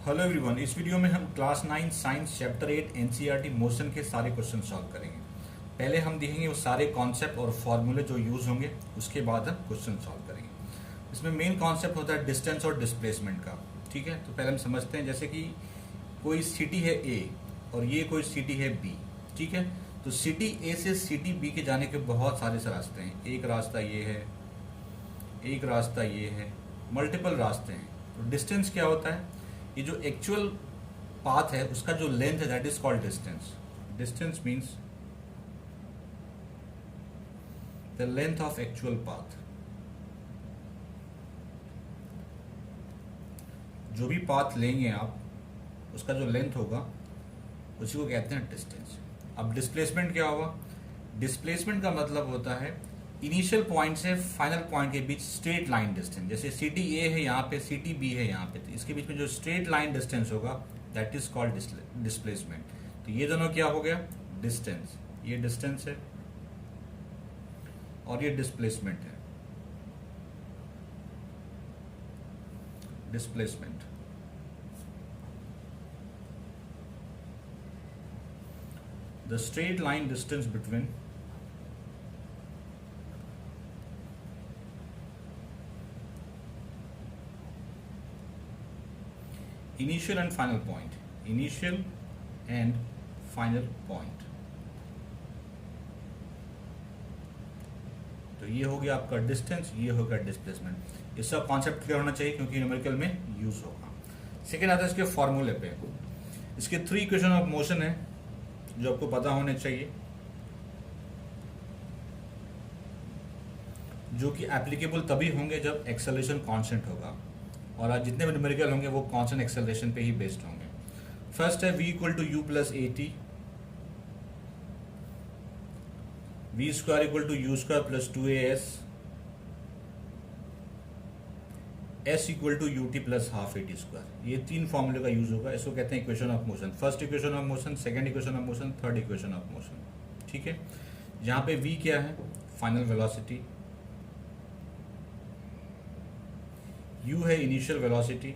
Hello everyone, इस video में हम class 9 science chapter 8 NCERT motion के सारे क्वेश्चन सॉल्व करेंगे। पहले हम देखेंगे वो सारे कॉन्सेप्ट और फॉर्मूले जो यूज होंगे, उसके बाद हम क्वेश्चन सॉल्व करेंगे। इसमें मेन कॉन्सेप्ट होता है डिस्टेंस और डिस्प्लेसमेंट का। ठीक है, तो पहले हम समझते हैं। जैसे कि कोई सिटी है ए और ये कोई सिटी है बी। ठीक है, तो सिटी ए से सिटी बी के जाने के बहुत सारे से रास्ते हैं। एक रास्ता ये है, एक रास्ता ये है, मल्टीपल रास्ते हैं। तो डिस्टेंस क्या होता है? ये जो एक्चुअल पाथ है उसका जो लेंथ है that is called distance. Distance means the length of actual path. जो भी पाथ लेंगे आप, उसका जो लेंथ होगा उसी को कहते हैं डिस्टेंस। अब डिस्प्लेसमेंट क्या होगा? डिस्प्लेसमेंट का मतलब होता है इनिशियल पॉइंट से फाइनल पॉइंट के बीच स्ट्रेट लाइन डिस्टेंस। जैसे सिटी ए है यहाँ पे, सिटी बी है यहाँ पे, तो इसके बीच में जो स्ट्रेट लाइन डिस्टेंस होगा दैट इज कॉल्ड डिस्प्लेसमेंट। तो ये दोनों क्या हो गया? डिस्टेंस। ये डिस्टेंस है और ये डिस्प्लेसमेंट है। Displacement the straight line distance between initial and final point, initial and final point। तो ये हो गया आपका डिस्टेंस, ये हो गया डिस्प्लेसमेंट। इसका कॉन्सेप्ट क्लियर होना चाहिए क्योंकि न्यूमेरिकल में यूज होगा। सेकेंड आता है इसके फॉर्मूले पे। इसके 3 इक्वेशन ऑफ मोशन है जो आपको पता होने चाहिए, जो कि एप्लीकेबल तभी होंगे जब एक्सेलरेशन कांस्टेंट होगा, और आज जितने भी न्यूमेरिकल होंगे वो कांस्टेंट एक्सेलरेशन पे ही बेस्ड होंगे। फर्स्ट है v equal to u plus a t, v square equal to u square plus 2as, s equal to u t plus half a t square. ये 3 फॉर्मूले का यूज होगा। इसको कहते हैं equation of motion. First equation of motion, second equation of motion, third equation of motion. ठीक है, यहाँ पे v क्या है? फाइनल वेलोसिटी, u है इनिशियल वेलोसिटी,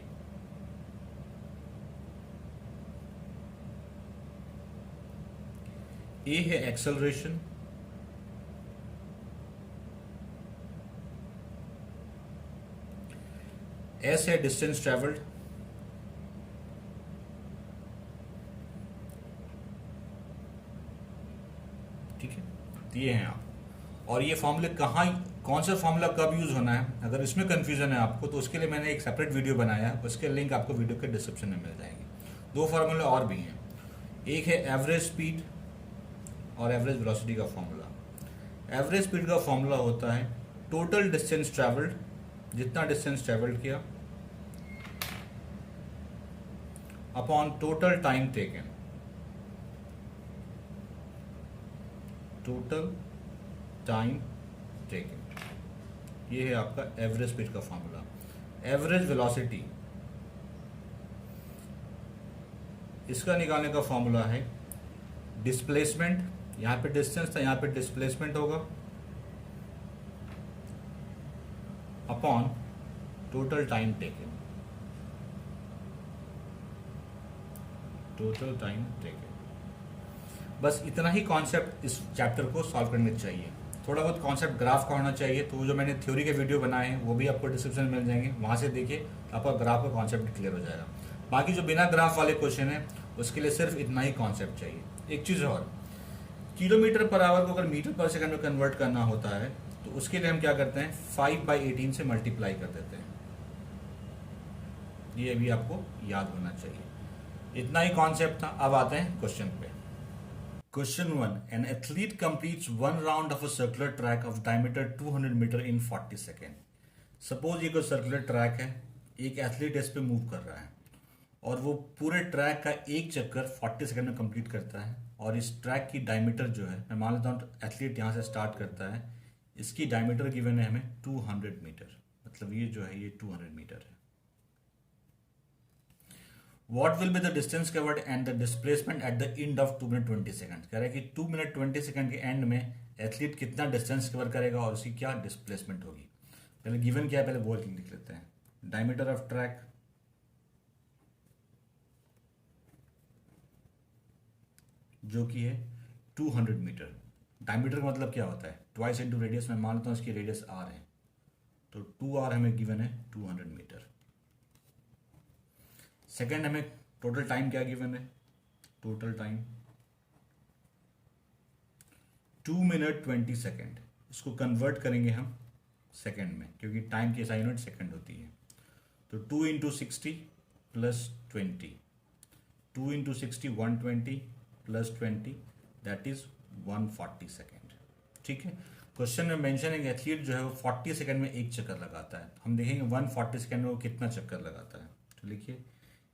a है एक्सेलरेशन, s है डिस्टेंस ट्रेवल्ड, ठीक है। तो ये हैं आप। और ये फॉर्मूले कहाँ, कौन सा फॉर्मूला कब यूज होना है, अगर इसमें कंफ्यूजन है आपको तो उसके लिए मैंने एक सेपरेट वीडियो बनाया है, उसके लिंक आपको वीडियो के डिस्क्रिप्शन में मिल जाएंगे। 2 फॉर्मूले और भी हैं। एक है एवरेज स्पीड और एवरेज वेलोसिटी का फॉर्मूला। एवरेज स्पीड का फॉर्मूला होता है टोटल डिस्टेंस ट्रेवल्ड, जितना डिस्टेंस ट्रेवल्ड किया, upon total time taken. Total time taken, ये है आपका एवरेज स्पीड का फॉर्मूला। एवरेज वेलोसिटी, इसका निकालने का फॉर्मूला है डिस्प्लेसमेंट, यहां पे डिस्टेंस था, यहां पे डिस्प्लेसमेंट होगा, upon total time taken. Total time taken. बस इतना ही कॉन्सेप्ट इस चैप्टर को सॉल्व करने चाहिए। थोड़ा बहुत कॉन्सेप्ट ग्राफ का होना चाहिए, तो वो जो मैंने थ्योरी के वीडियो बनाए हैं वो भी आपको डिस्क्रिप्शन में मिल जाएंगे, वहां से देखिए, आपका ग्राफ का कॉन्सेप्ट क्लियर हो जाएगा। बाकी जो बिना ग्राफ वाले क्वेश्चन है उसके लिए सिर्फ इतना ही कॉन्सेप्ट चाहिए। एक चीज और, किलोमीटर पर आवर को अगर मीटर पर सेकंड में कन्वर्ट करना होता है तो उसके लिए हम क्या करते हैं, 5/18 से मल्टीप्लाई कर देते हैं। ये भी आपको याद होना चाहिए। इतना ही कॉन्सेप्ट था। अब आते हैं क्वेश्चन पे। Question 1. An athlete completes one round of a circular track of diameter 200 meter in 40 seconds. Suppose ये कोई सर्कुलर ट्रैक है, एक एथलीट इस पे मूव कर रहा है और वो पूरे ट्रैक का एक चक्कर 40 सेकंड में कंप्लीट करता है। और इस ट्रैक की डायमीटर जो है, मैं मान लेता हूँ एथलीट यहाँ से स्टार्ट करता है, इसकी डायमीटर गिवन है हमें 200 मीटर, मतलब ये जो है ये 200 मीटर है। What will be the distance covered and the displacement at the end of 2 minute 20 seconds? कह रहा है कि 2 मिनट 20 सेकंड के एंड में एथलीट कितना डिस्टेंस कवर करेगा और उसकी क्या डिस्प्लेसमेंट होगी। पहले गिवन क्या है, पहले वो लिख लेते हैं। डायमीटर ऑफ ट्रैक जो कि है 200 मीटर। डायमीटर का मतलब क्या होता है, ट्वाइस इंटू रेडियस। मैं मान लेता हूँ इसकी रेडियस आर है, तो 2r हमें गिवन है 200 मीटर। सेकेंड हमें टोटल टाइम क्या गिवन है, टोटल टाइम 2 मिनट 20 सेकेंड। इसको कन्वर्ट करेंगे हम सेकेंड में, क्योंकि टाइम की एसआई यूनिट सेकेंड होती है। तो 2 into 60 plus 20, 2 into 60 120 plus 20 that is 140 second. ठीक है, क्वेश्चन में मेंशन है कि एथलीट जो है वो 40 सेकेंड में एक चक्कर लगाता है। हम देखेंगे 140 सेकेंड में वो कितना चक्कर लगाता है। तो लिखिए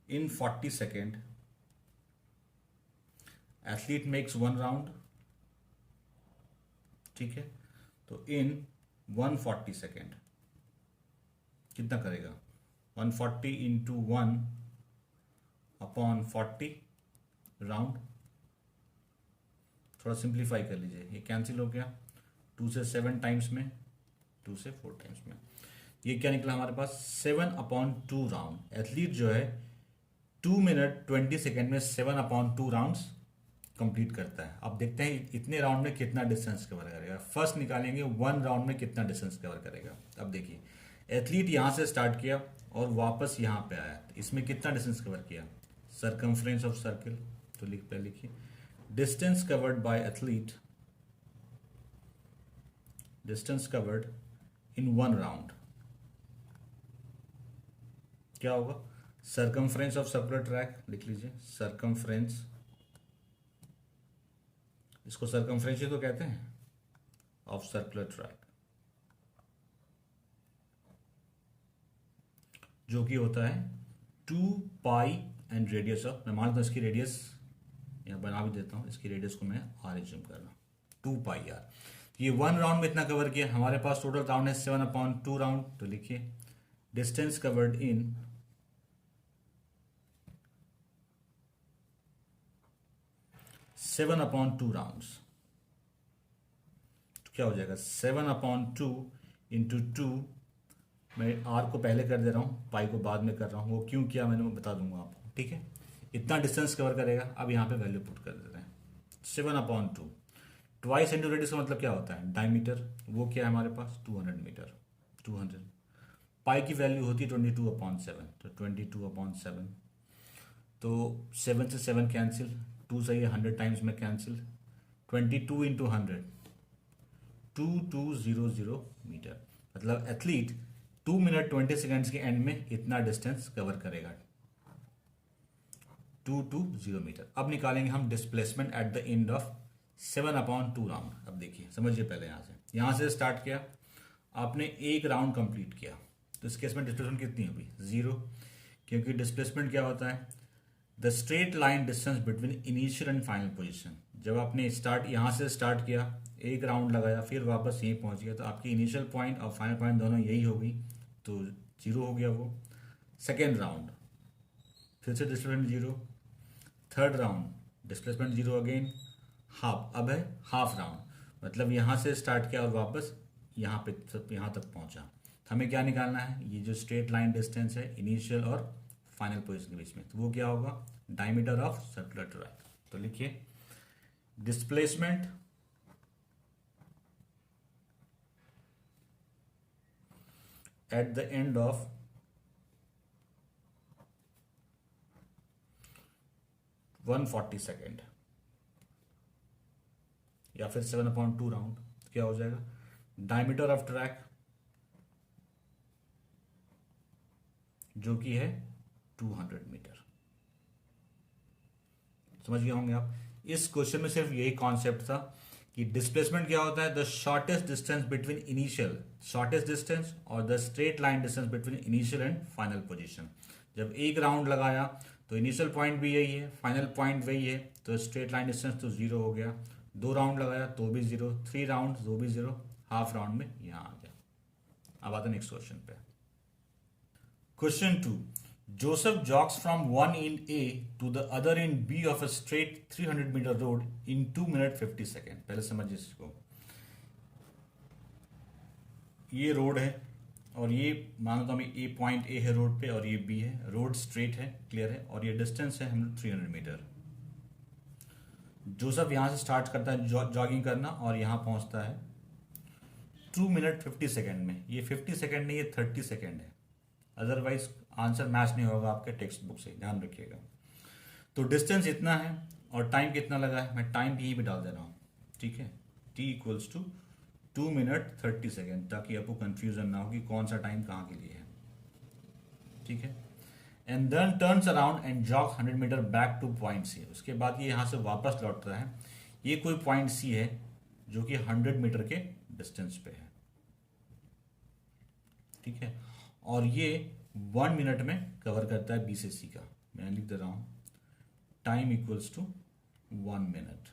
इन 40 सेकेंड एथलीट मेक्स 1 राउंड। ठीक है, तो इन 140 सेकेंड कितना करेगा, 140 इंटू 1 अपॉन 40 राउंड। थोड़ा सिंप्लीफाई कर लीजिए, ये कैंसिल हो गया, 2 से 7 टाइम्स में, 2 से 4 टाइम्स में। ये क्या निकला हमारे पास, 7/2 राउंड। एथलीट जो है 2 मिनट 20 सेकेंड में 7/2 राउंड्स कंप्लीट करता है। अब देखते हैं इतने राउंड में कितना डिस्टेंस कवर करेगा। फर्स्ट निकालेंगे 1 राउंड में कितना डिस्टेंस कवर करेगा। अब देखिए एथलीट यहां से स्टार्ट किया और वापस यहां पे आया, तो इसमें कितना डिस्टेंस कवर किया, सर्कमफ्रेंस ऑफ सर्किल। तो लिखिए distance covered by athlete, distance covered in 1 round क्या होगा, सर्कमफ्रेंस ऑफ सर्कुलर ट्रैक। लिख लीजिए सर्कमफ्रेंस, इसको सर्कमफ्रेंस ही तो कहते हैं, ऑफ सर्कुलर ट्रैक, जो कि होता है 2 पाई एंड रेडियस ऑफ, मैं मान लेता हूं इसकी रेडियस यहां बना भी देता हूं, इसकी रेडियस को मैं आर एज्यूम कर रहा हूं, 2 पाई आर। ये 1 राउंड में इतना कवर किया। हमारे पास टोटल राउंड है 7/2 राउंड। तो लिखिए डिस्टेंस कवर्ड इन 7/2 राउंड्स, तो क्या हो जाएगा 7/2 इंटू 2। मैं आर को पहले कर दे रहा हूं, पाई को बाद में कर रहा हूं, वो क्यों किया मैंने वो बता दूंगा आपको। ठीक है, इतना डिस्टेंस कवर करेगा। अब यहां पे वैल्यू पुट कर देते हैं 7/2। ट्वाइस इंटू रेडियस का मतलब क्या होता है, डायमीटर, वो क्या है हमारे पास 200 मीटर, 200। पाई की वैल्यू होती है 22/7, तो 22/7, तो 7 से 7 कैंसिल, 2 सही है 100 टाइम्स में कैंसिल, 22 इंटू 100 2200 मीटर। मतलब एथलीट 2 मिनट 20 सेकेंड्स के एंड में इतना डिस्टेंस कवर करेगा, 220 मीटर। अब निकालेंगे हम displacement at the end of 7/2 round. अब देखिए समझिए, पहले यहां से स्टार्ट किया आपने, एक राउंड कंप्लीट किया, तो इस केस में डिस्प्लेसमेंट कितनी होगी, 0, क्योंकि डिस्प्लेसमेंट क्या होता है, the straight line distance between initial and final position. जब आपने यहां से स्टार्ट किया, एक राउंड लगाया, फिर वापस यहीं पहुंच गया, तो आपकी इनिशियल पॉइंट और फाइनल पॉइंट दोनों यही होगी, तो 0 हो गया वो। सेकेंड राउंड फिर से displacement 0, third round displacement 0 again, half, अब है हाफ राउंड, मतलब यहां से स्टार्ट किया और वापस यहां तक पहुंचा। तो हमें क्या निकालना है, ये जो स्ट्रेट लाइन डिस्टेंस है इनिशियल और फाइनल पोजीशन के बीच में, तो वो क्या होगा, डायमीटर ऑफ सर्कुलर ट्रैक। तो लिखिए displacement at the end of 140 second या फिर 7/2 राउंड क्या हो जाएगा, डायमीटर ऑफ ट्रैक जो कि है 200 मीटर। समझ गए होंगे आप। इस क्वेश्चन में सिर्फ यही कॉन्सेप्ट था कि डिस्प्लेसमेंट क्या होता है, the shortest distance between initial, shortest distance और the straight line distance between initial and final position. जब एक राउंड लगाया तो इनिशियल पॉइंट भी यही है, फाइनल पॉइंट वही है, तो स्ट्रेट लाइन डिस्टेंस तो 0 हो गया। 2 राउंड लगाया तो भी 0, 3 राउंड तो भी 0, हाफ राउंड में यहां आ गया। अब आते नेक्स्ट क्वेश्चन पे। Question 2, Joseph jogs from one end A to the other end B of a straight 300 meter road in 2 minutes 50 seconds। पहले समझिए इसको, ये रोड है और ये मान लो ए पॉइंट ए है रोड पे और ये बी है, रोड स्ट्रेट है, क्लियर है, और ये डिस्टेंस है हम 300 मीटर। जोसेफ यहाँ से स्टार्ट करता है जॉगिंग करना और यहाँ पहुँचता है 2 मिनट 50 सेकेंड में। ये 50 सेकेंड नहीं, ये 30 सेकेंड है, अदरवाइज आंसर मैच नहीं होगा आपके टेक्स्ट बुक से, ध्यान रखिएगा। तो डिस्टेंस इतना है और टाइम कितना लगा है, मैं टाइम यहीं पे डाल दे रहा हूँ, ठीक है। t = 2 मिनट 30 सेकेंड, ताकि आपको कंफ्यूजन ना हो कि कौन सा टाइम कहाँ के लिए है, ठीक है। And then turns around and jog 100 metre back to point C. उसके बाद ये यहाँ से वापस लौट रहा है। ये कोई पॉइंट सी है जो कि 100 मीटर के डिस्टेंस पे है, ठीक है। और ये 1 मिनट में कवर करता है बी से सी का। मैं लिख दे रहा हूं time = 1 minute.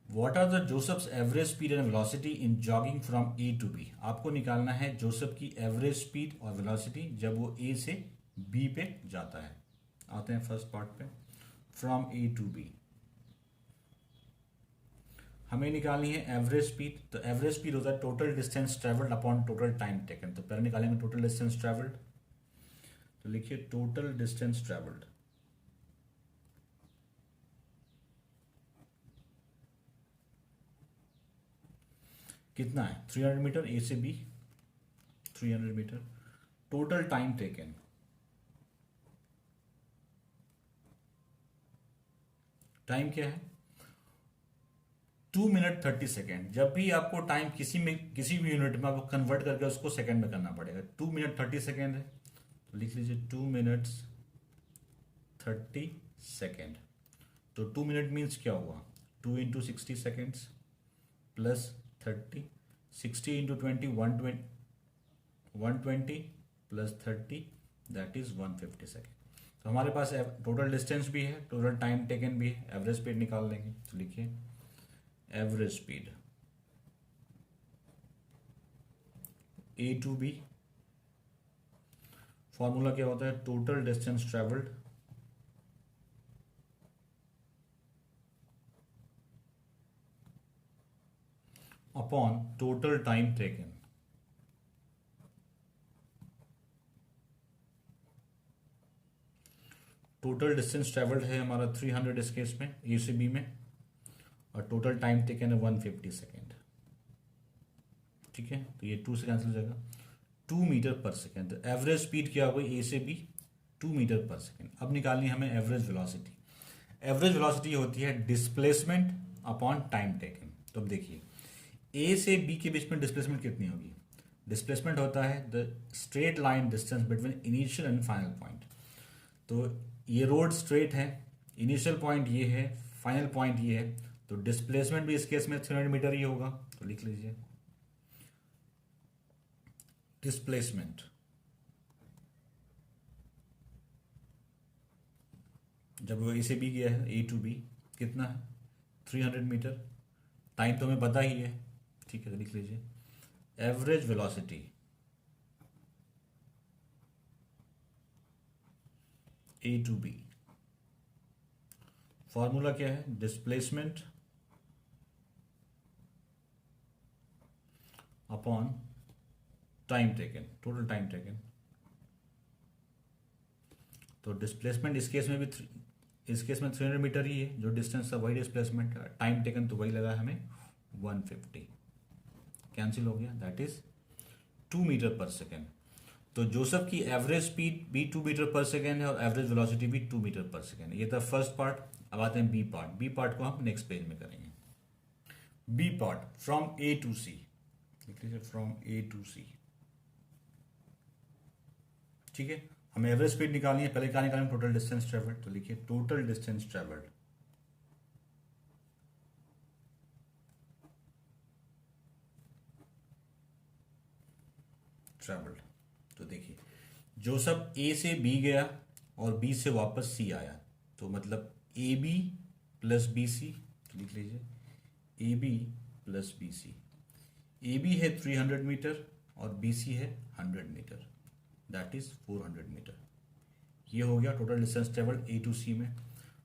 What are the Joseph's average speed and velocity in jogging from A to B. आपको निकालना है जोसेफ की एवरेज स्पीड और वेलोसिटी जब वो ए से बी पे जाता है। आते हैं फर्स्ट पार्ट पे, फ्रॉम ए टू बी। हमें निकालनी है एवरेज स्पीड। तो एवरेज स्पीड होता है total distance travelled upon total time taken. तो पहले निकालेंगे टोटल डिस्टेंस ट्रेवल्ड। तो लिखिए टोटल डिस्टेंस ट्रेवल्ड, कितना है 300 मीटर ए से B, 300 metre. Total time taken, time क्या है 2 मिनट 30 सेकेंड। जब भी आपको टाइम किसी भी यूनिट में आपको कन्वर्ट करके उसको सेकेंड में करना पड़ेगा। 2 मिनट 30 सेकेंड है तो लिख लीजिए 2 मिनट्स 30 सेकेंड। तो 2 मिनट मीन्स क्या हुआ, 2 × 60 seconds plus 30, 60 × 20 120 plus 30 that is 150 second. तो हमारे पास टोटल डिस्टेंस भी है, टोटल टाइम टेकन भी है, एवरेज स्पीड निकाल लेंगे। तो लिखिए average speed A to B, formula क्या होता है total distance travelled upon total time taken. Total distance travelled है हमारा 300 इस केस में ए से बी में, और टोटल टाइम टेकन है 150 सेकेंड, ठीक है। तो ये 2 से कैंसिल हो जाएगा, 2 मीटर पर सेकेंड। तो एवरेज स्पीड क्या हो गई ए से बी 2 मीटर पर सेकेंड। अब निकालनी है हमें एवरेज वेलोसिटी। एवरेज वेलोसिटी होती है डिस्प्लेसमेंट अपॉन टाइम टेकन। तो अब देखिए ए से बी के बीच में डिस्प्लेसमेंट कितनी होगी, डिस्प्लेसमेंट होता है the straight line distance between initial and final point. तो ये रोड स्ट्रेट है, इनिशियल पॉइंट ये है, फाइनल पॉइंट ये है, तो डिस्प्लेसमेंट भी इस केस में 300 मीटर ही होगा। तो लिख लीजिए डिस्प्लेसमेंट जब वो ए से बी गया है ए टू बी कितना है 300 मीटर। टाइम तो हमें पता ही है, ठीक है। तो लिख लीजिए average velocity A to B, formula क्या है displacement upon time taken, total time taken. तो डिस्प्लेसमेंट इस केस में भी इस केस में 300 मीटर ही है, जो डिस्टेंस था वही डिस्प्लेसमेंट, टाइम टेकन तो वही लगा हमें 150, कैंसिल हो गया, that is 2 metre per second. तो जोसेफ की एवरेज स्पीड भी 2 मीटर पर सेकेंड है और एवरेज वेलोसिटी भी 2 मीटर पर सेकेंड है। ये था फर्स्ट पार्ट। अब आते हैं बी पार्ट। बी पार्ट को हम नेक्स्ट पेज में करेंगे। B part from A to C, लिख लीजिए फ्रॉम ए टू सी, ठीक है। हमें एवरेज स्पीड निकालनी है, पहले क्या निकालेंगे टोटल डिस्टेंस ट्रेवल्ड। तो लिखिए टोटल डिस्टेंस ट्रेवल्ड ट्रेवल्ड। तो देखिए जोसेफ ए से बी गया और बी से वापस सी आया, तो मतलब A B plus B C. तो लिख लीजिए A B plus B C. A B है 300 मीटर और बी सी है 100 मीटर, दैट इज 400 मीटर। ये हो गया total distance travelled A to C में।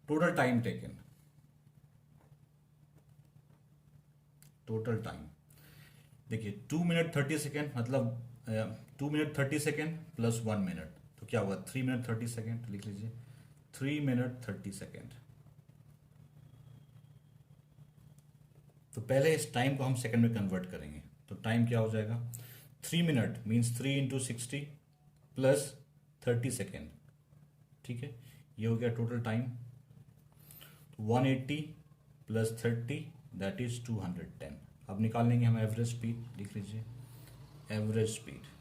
Total time taken, total time देखिए 2 मिनट 30 सेकेंड, मतलब 2 मिनट 30 सेकेंड प्लस 1 मिनट, तो क्या होगा 3 मिनट 30 सेकेंड। तो लिख लीजिए 3 मिनट 30 सेकेंड। तो पहले इस टाइम को हम सेकंड में कन्वर्ट करेंगे। तो टाइम क्या हो जाएगा, 3 minute means 3 into 60 plus 30 second, ठीक है, ये हो गया total time. 180 plus 30 that is 210। अब निकाल लेंगे हम एवरेज स्पीड, लिख लीजिए average speed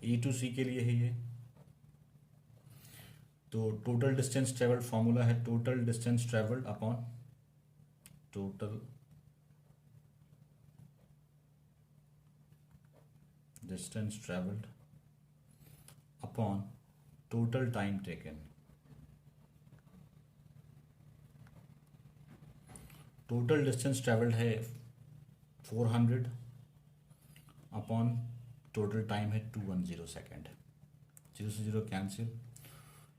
E to C के लिए है ये। तो टोटल डिस्टेंस ट्रेवल्ड फॉर्मूला है total distance travelled upon total distance travelled upon total time taken. Total distance travelled है 400 अपॉन टोटल टाइम है 210 सेकेंड। 0 से 0 कैंसिल।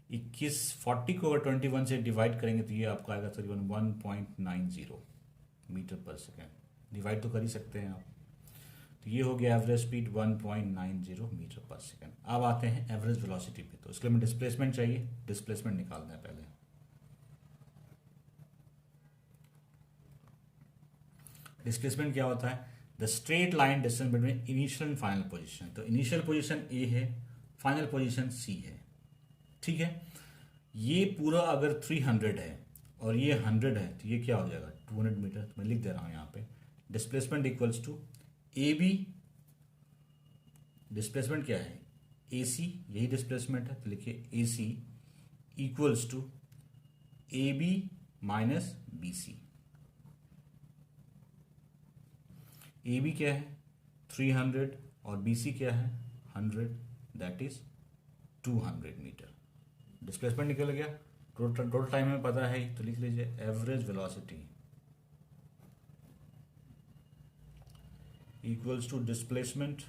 40 को अगर 21 से डिवाइड करेंगे तो ये आपका आएगा तकरीबन 1.90 मीटर पर सेकेंड। डिवाइड तो कर ही सकते हैं आप। तो ये हो गया average speed 1.90 metre per second. अब आते हैं एवरेज वेलोसिटी पे। तो इसके लिए हमें डिस्प्लेसमेंट चाहिए, डिस्प्लेसमेंट निकालना है पहले। डिस्प्लेसमेंट क्या होता है, the straight line distance between initial and final position. तो इनिशियल पोजीशन A है, फाइनल पोजीशन C है, ठीक है। ये पूरा अगर 300 है और ये 100 है तो ये क्या हो जाएगा 200 मीटर। तो मैं लिख दे रहा हूं यहाँ पे displacement equals to AB। Displacement क्या है AC, यही डिस्प्लेसमेंट है, तो लिखिए AC equals to AB minus BC। AB क्या है 300 और BC क्या है 100 दैट इज 200 मीटर। डिस्प्लेसमेंट निकल गया। टोटल टाइम हमें पता है, तो लिख लीजिए average velocity equals to displacement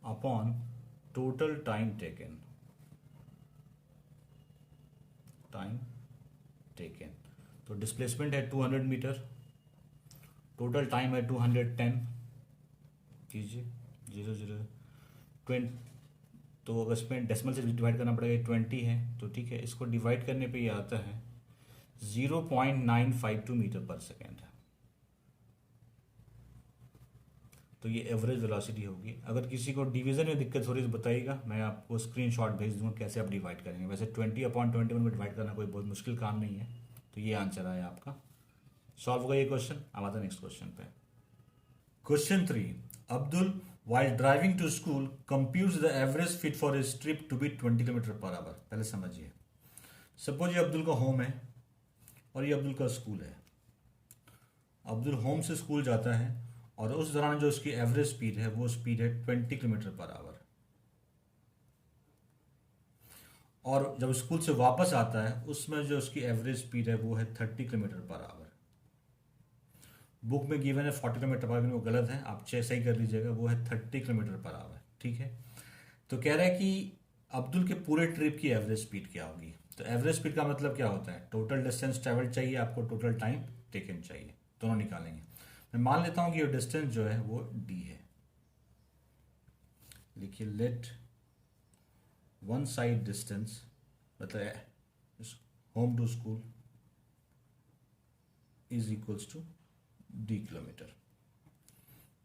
upon total time taken. तो डिस्प्लेसमेंट है 200 मीटर, टोटल टाइम है 210 कीजिए 0.020। तो अगर इसमें डेसिमल से डिवाइड करना पड़ेगा 20 है, तो ठीक है, इसको डिवाइड करने पे ये आता है 0.952 मीटर पर सेकेंड। तो ये एवरेज वेलोसिटी होगी। अगर किसी को डिवीजन में दिक्कत हो रही है तो बताइएगा, मैं आपको स्क्रीनशॉट भेज दूंगा कैसे आप डिवाइड करेंगे। वैसे 20/21 में डिवाइड करना कोई बहुत मुश्किल काम नहीं है। तो ये आंसर आया आपका, सॉल्व होगा ये क्वेश्चन। अब आता है नेक्स्ट क्वेश्चन पे। Question 3, Abdul while driving to school computes the average speed for his trip to be 20 kilometre per our. पहले समझिए, सपोज ये अब्दुल का होम है और ये अब्दुल का स्कूल है। अब्दुल होम से स्कूल जाता है और उस दौरान जो उसकी एवरेज स्पीड है वो स्पीड है 20 किलोमीटर पर आवर। और जब स्कूल से वापस आता है उसमें जो उसकी एवरेज स्पीड है वो है 30 किलोमीटर पर आवर। बुक में गिवन है 40 किलोमीटर पर आवर, वो गलत है, आप सही कर लीजिएगा, वो है 30 किलोमीटर पर आवर, ठीक है। तो कह रहा है कि अब्दुल के पूरे ट्रिप की एवरेज स्पीड क्या होगी। तो एवरेज स्पीड का मतलब क्या होता है, टोटल डिस्टेंस ट्रेवल चाहिए आपको, टोटल टाइम टेकन चाहिए, दोनों निकालेंगे। मैं मान लेता हूं कि ये डिस्टेंस जो है वो D है। लिखिए लेट वन साइड डिस्टेंस मतलब home to school is equals to D kilometre.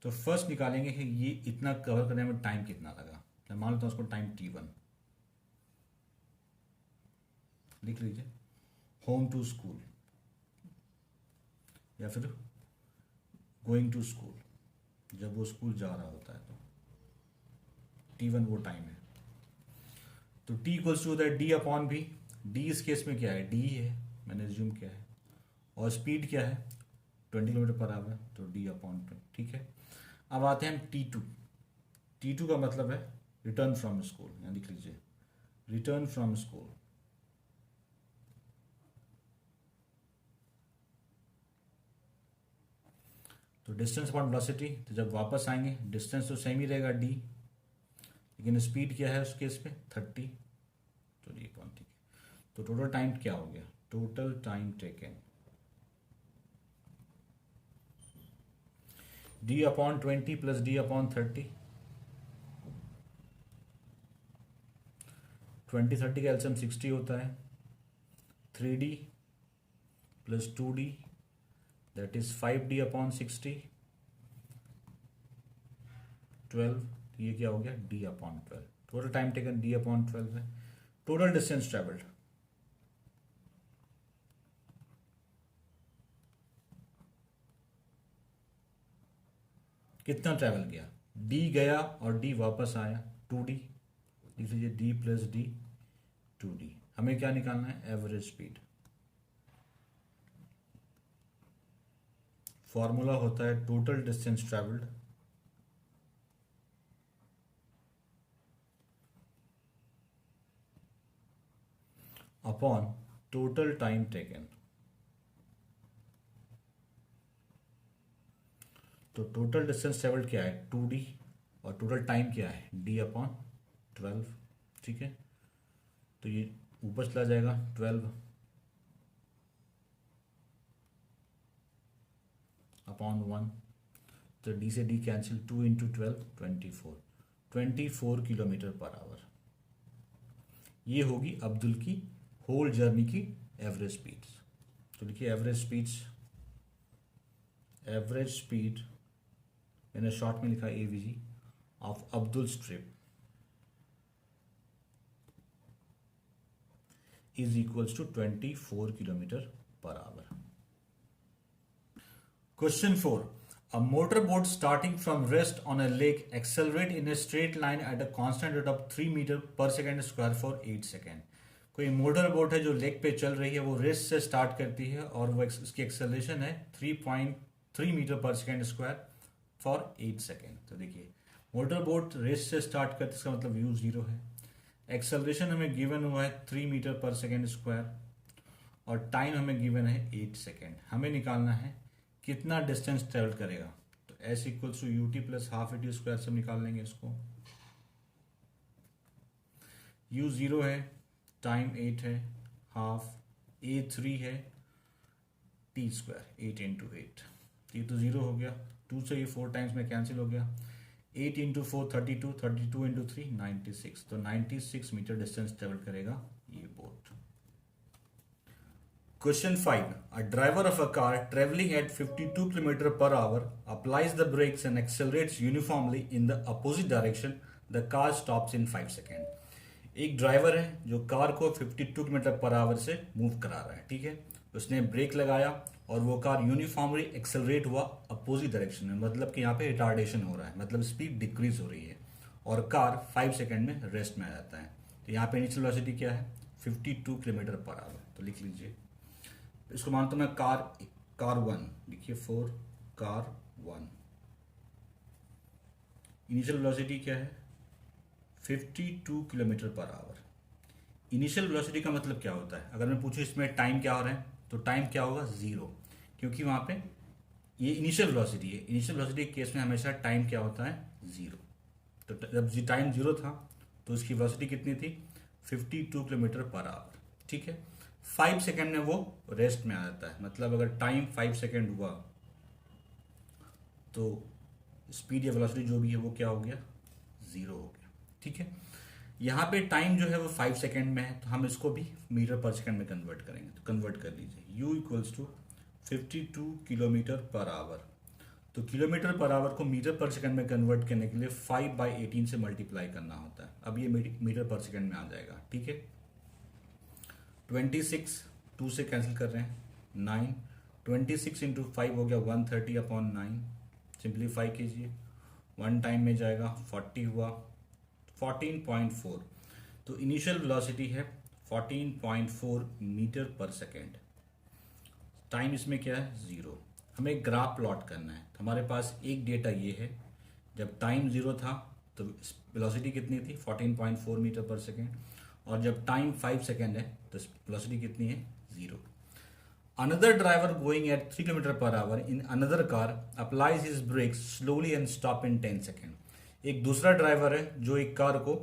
तो फर्स्ट निकालेंगे कि ये इतना कवर करने में टाइम कितना लगा। मैं मान लेता हूं उसको टाइम T1, लिख लीजिए होम टू स्कूल या फिर गोइंग टू स्कूल, जब वो स्कूल जा रहा होता है तो T1 वो टाइम है। तो T इक्वल्स टू होता है D अपॉन B। D इस केस में क्या है D है, मैंने रिज्यूम किया है, और स्पीड क्या है 20 किलोमीटर पर आवर, तो D अपॉन 20, ठीक है। अब आते हैं T2। T2 का मतलब है रिटर्न फ्रॉम स्कूल, यहाँ लिख लीजिए रिटर्न फ्रॉम स्कूल। तो डिस्टेंस अपॉन वेलोसिटी, तो जब वापस आएंगे डिस्टेंस तो सेम ही रहेगा D, लेकिन स्पीड क्या है उस केस पे 30, तो D अपॉन, ठीक है। तो टोटल टाइम क्या हो गया, total time taken D upon 20 plus D upon 30, 20 30 का एलसीएम 60 होता है। 3D plus 2D that is 5D upon 60, 12, ये क्या हो गया D upon 12। Total time taken D upon 12 है। टोटल डिस्टेंस ट्रेवल्ड कितना ट्रैवल किया, D गया और D वापस आया 2D, लिख लीजिए D प्लस D 2D। हमें क्या निकालना है, एवरेज स्पीड। फॉर्मूला होता है total distance travelled upon total time taken. तो टोटल डिस्टेंस ट्रेवल्ड क्या है 2D और टोटल टाइम क्या है D अपॉन 12, ठीक है। तो ये ऊपर चला जाएगा 12 अपॉन 1, तो D से D cancel, 2 into 12 24 kilometre per hour. ये होगी अब्दुल की होल जर्नी की एवरेज स्पीड्स। तो लिखिए एवरेज स्पीड मैंने शॉर्ट में लिखा A V G of Abdul trip is equals to 24 kilometre per hour. Question 4. A motorboat starting from rest on a lake accelerate in a straight line at a constant rate of 3 metre per second square for 8 second. कोई motor boat है जो lake पे चल रही है, वो rest से start करती है और वो इसकी एक्सेलरेशन है 3.3 metre per second square for 8 second. तो देखिए मोटर बोट रेस्ट से स्टार्ट करती है, इसका मतलब u 0 है। एक्सेलरेशन हमें गिवन हुआ है 3 मीटर पर सेकेंड स्क्वायर और टाइम हमें गिवन है 8 सेकेंड। हमें निकालना है कितना डिस्टेंस ट्रेवल करेगा। तो s equals to ut plus half a t square से निकाल लेंगे इसको। u 0 है, टाइम 8 है, हाफ a 3 है, t स्क्वायर 8 इंटू 8, ये तो 0 हो गया। 2 से ये 4 टाइम्स में कैंसिल हो गया। 8 इंटू 4 32, 32 इंटू 3 96, तो 96 मीटर डिस्टेंस ट्रेवल करेगा ये boat. Question 5. A driver of a car traveling at 52 km per hour applies the brakes and accelerates uniformly in the opposite direction. The car stops in 5 seconds. एक driver है जो car को 52 kilometre per our से move करा रहा है, ठीक है। उसने ब्रेक लगाया और वो कार यूनिफॉर्मली एक्सेलरेट हुआ अपोजिट डायरेक्शन में, मतलब कि यहाँ पे रिटार्डेशन हो रहा है, मतलब स्पीड डिक्रीज हो रही है और कार 5 सेकेंड में रेस्ट में आ जाता है। तो यहाँ पे इनिशियल वेलोसिटी क्या है 52 किलोमीटर पर आवर। तो लिख लीजिए इसको, मानता हूं मैं कार 1, लिखिए 4 कार 1। इनिशियल वेलोसिटी क्या है 52 kilometre per our. Initial velocity का मतलब क्या होता है, अगर मैं पूछूं इसमें टाइम क्या हो रहा है तो टाइम क्या होगा 0, क्योंकि वहां पे ये इनिशियल वेलोसिटी है। इनिशियल वेलोसिटी के केस में हमेशा टाइम क्या होता है 0। तो जब टाइम 0 था तो उसकी वेलोसिटी कितनी थी 52 किलोमीटर पर आवर, ठीक है। 5 सेकेंड में वो रेस्ट में आ जाता है, मतलब अगर टाइम 5 सेकेंड हुआ तो स्पीड या वेलोसिटी जो भी है वो क्या हो गया 0 हो गया, ठीक है। यहाँ पे टाइम जो है वो 5 सेकेंड में है, तो हम इसको भी मीटर पर सेकेंड में कन्वर्ट करेंगे। तो कन्वर्ट कर लीजिए u equals to 52 kilometre per hour. तो किलोमीटर पर आवर को मीटर पर सेकेंड में कन्वर्ट करने के लिए 5/18 से मल्टीप्लाई करना होता है। अब ये मीटर पर सेकेंड में आ जाएगा, ठीक है। 26 2 से कैंसिल कर रहे हैं 9, 26 इंटू 5 हो गया 130 अपॉन 9। सिंप्लीफाई कीजिए, 1 टाइम में जाएगा 40 हुआ 14.4। तो इनिशियल वेलोसिटी है 14.4 मीटर पर सेकेंड। टाइम इसमें क्या है 0। हमें ग्राफ प्लॉट करना है, तो हमारे पास एक डेटा ये है, जब टाइम 0 था तो वेलोसिटी कितनी थी 14.4 मीटर पर सेकेंड, और जब टाइम 5 सेकेंड है तो वेलोसिटी कितनी है 0। Another driver going at 3 kilometre per hour in another car applies his brakes slowly and stop in 10 second. एक दूसरा ड्राइवर है जो एक कार को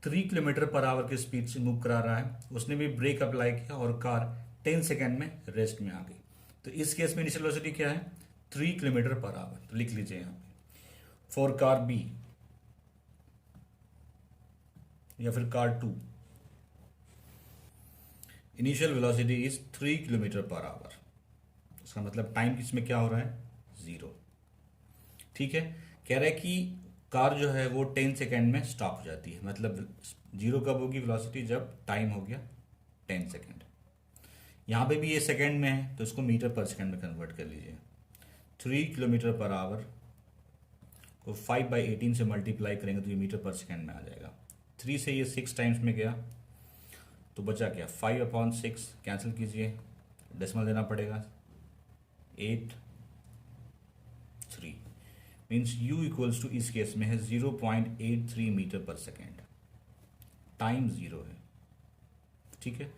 3 किलोमीटर पर आवर की स्पीड से मूव करा रहा है, उसने भी ब्रेक अप्लाई किया और कार 10 सेकेंड में रेस्ट में आ गई। तो इस केस में इनिशियल वेलोसिटी क्या है 3 किलोमीटर पर आवर। तो लिख लीजिए यहाँ पे फॉर कार बी या फिर car 2, initial velocity is 3 kilometre per our. इसका मतलब टाइम किसमें क्या हो रहा है, 0। ठीक है, कह रहा है कि कार जो है वो 10 सेकेंड में स्टॉप हो जाती है। मतलब 0 कब होगी वेलोसिटी, जब टाइम हो गया 10 सेकेंड। यहाँ पे भी ये सेकेंड में है तो इसको मीटर पर सेकेंड में कन्वर्ट कर लीजिए। 3 किलोमीटर पर आवर को 5/18 से मल्टीप्लाई करेंगे तो ये मीटर पर सेकेंड में आ जाएगा। 3 से ये 6 टाइम्स में गया तो बचा क्या, 5/6 कैंसिल कीजिए, डेसिमल देना पड़ेगा, 8 3 मीन्स u इक्वल्स टू इस केस में है 0.83 मीटर पर सेकेंड। टाइम 0 है। ठीक है,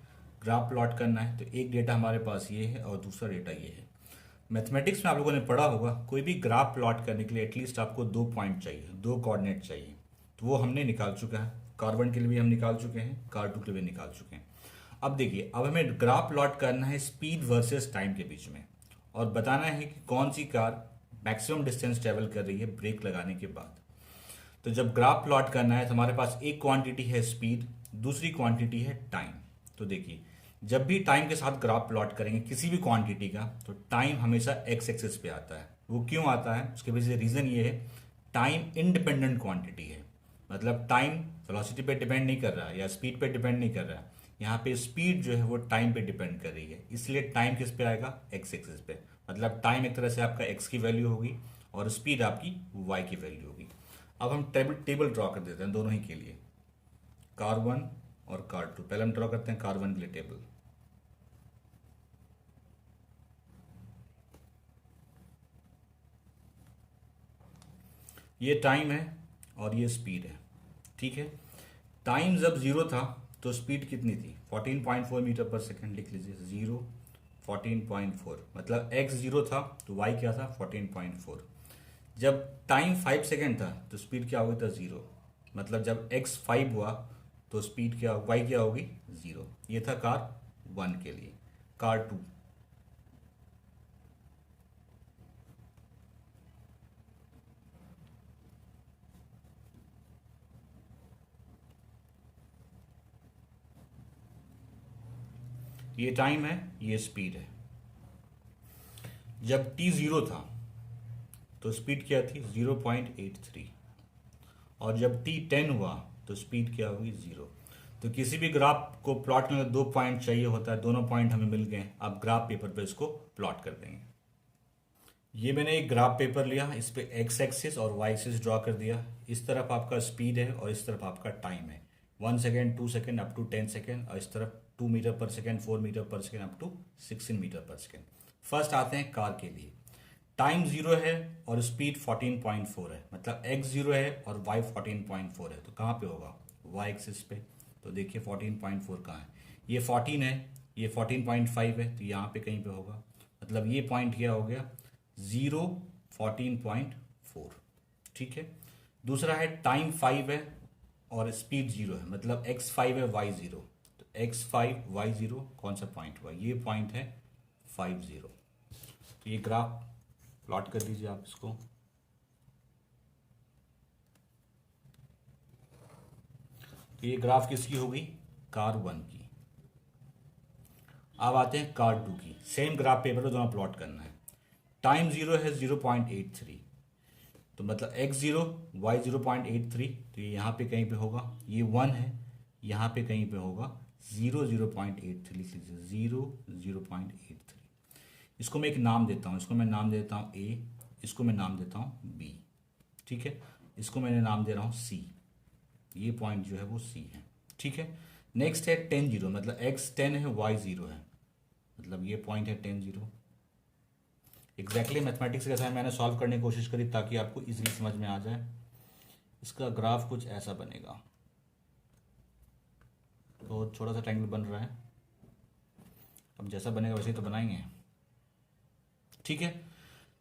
ग्राफ प्लॉट करना है तो एक डेटा हमारे पास ये है और दूसरा डेटा ये है। मैथमेटिक्स में आप लोगों ने पढ़ा होगा, कोई भी ग्राफ प्लॉट करने के लिए एटलीस्ट आपको 2 पॉइंट चाहिए, 2 कोऑर्डिनेट चाहिए। तो वो हमने निकाल चुका है, कार 1 के लिए भी हम निकाल चुके हैं, कार 2 के लिए भी निकाल चुके हैं। अब देखिए, अब हमें ग्राफ प्लॉट करना है स्पीड वर्सेस टाइम के बीच में, और बताना है कि कौन सी कार मैक्सिमम डिस्टेंस ट्रेवल कर रही है ब्रेक लगाने के बाद। तो जब ग्राफ प्लॉट करना है तो हमारे पास एक क्वांटिटी है स्पीड, दूसरी क्वांटिटी है टाइम। तो देखिए, जब भी टाइम के साथ ग्राफ प्लॉट करेंगे किसी भी क्वांटिटी का, तो टाइम हमेशा एक्स एक्सिस पे आता है। वो क्यों आता है, उसके पीछे रीजन ये है, टाइम इंडिपेंडेंट क्वांटिटी है। मतलब टाइम वेलोसिटी पे डिपेंड नहीं कर रहा है या स्पीड पे डिपेंड नहीं कर रहा है। यहाँ पे स्पीड जो है वो टाइम पे डिपेंड कर रही है, इसलिए टाइम किस पे आएगा, एक्स एक्सिस पे। मतलब टाइम एक तरह से आपका एक्स की वैल्यू होगी और स्पीड आपकी वाई की वैल्यू होगी। अब हम टेबल ड्रॉ कर देते हैं दोनों ही के लिए, कार 1 और कार 2। पहले हम ड्रॉ करते हैं कार 1 के लिए टेबल। ये टाइम है और ये स्पीड है। ठीक है, टाइम जब 0 था तो स्पीड कितनी थी, 14.4 मीटर पर सेकेंड। लिख लीजिए 0 14.4, मतलब x 0 था तो y क्या था, 14.4। जब टाइम 5 सेकेंड था तो स्पीड क्या हो गई था, 0। मतलब जब x 5 हुआ तो स्पीड क्या, y क्या होगी, 0। ये था कार 1 के लिए। कार 2, ये टाइम है, ये स्पीड है। जब t 0 था तो स्पीड क्या थी, 0.83, और जब t 10 हुआ तो स्पीड क्या होगी, 0। तो किसी भी ग्राफ को प्लॉट करने में 2 पॉइंट चाहिए होता है, दोनों पॉइंट हमें मिल गए। अब ग्राफ पेपर पे इसको प्लॉट कर देंगे। ये मैंने एक ग्राफ पेपर लिया, इस पे एक्स एक्सिस और वाई एक्सिस ड्रॉ कर दिया। इस तरफ आपका स्पीड है और इस तरफ आपका टाइम है, 1 second, 2 second up to 10 second, और इस तरफ 2 metre per second, 4 metre per second up to 16 metre per second. First आते हैं कार के लिए। टाइम 0 है और स्पीड 14.4 है, मतलब x 0 है और y 14.4 है। तो कहाँ पे होगा, y एक्सिस पे। तो देखिए 14.4 कहाँ है, ये 14 है, ये 14.5 है, तो यहाँ पे कहीं पे होगा। मतलब ये पॉइंट क्या हो गया, 0 14.4। ठीक है, दूसरा है टाइम 5 है और स्पीड 0 है, मतलब x 5 है, y 0। तो x 5 y 0 कौन सा पॉइंट हुआ, ये पॉइंट है 5 0। तो ये ग्राफ प्लॉट कर दीजिए आप इसको। तो ये ग्राफ किसकी होगी, कार 1 की। अब आते हैं कार 2 की। सेम ग्राफ पेपर पे दोनों प्लॉट करना है। टाइम 0 है 0.83, तो मतलब x 0 y 0.83, तो ये यहाँ पे कहीं पे होगा। ये 1 है, यहाँ पे कहीं पे होगा 0.83। लिख लीजिए 0.83। इसको मैं एक नाम देता हूँ, इसको मैं नाम देता हूँ A, इसको मैं नाम देता हूँ B। ठीक है, इसको मैंने नाम दे रहा हूँ C। ये पॉइंट जो है वो C है। ठीक है, नेक्स्ट है 10 0, मतलब x 10 है, y 0 है, मतलब ये पॉइंट है 10 0। एग्जैक्टली मैथमेटिक्स के साथ मैंने सॉल्व करने की कोशिश करी ताकि आपको इजीली समझ में आ जाए। इसका ग्राफ कुछ ऐसा बनेगा, तो छोटा सा ट्रायंगल बन रहा है। अब जैसा बनेगा वैसे ही तो बनाएंगे। ठीक है,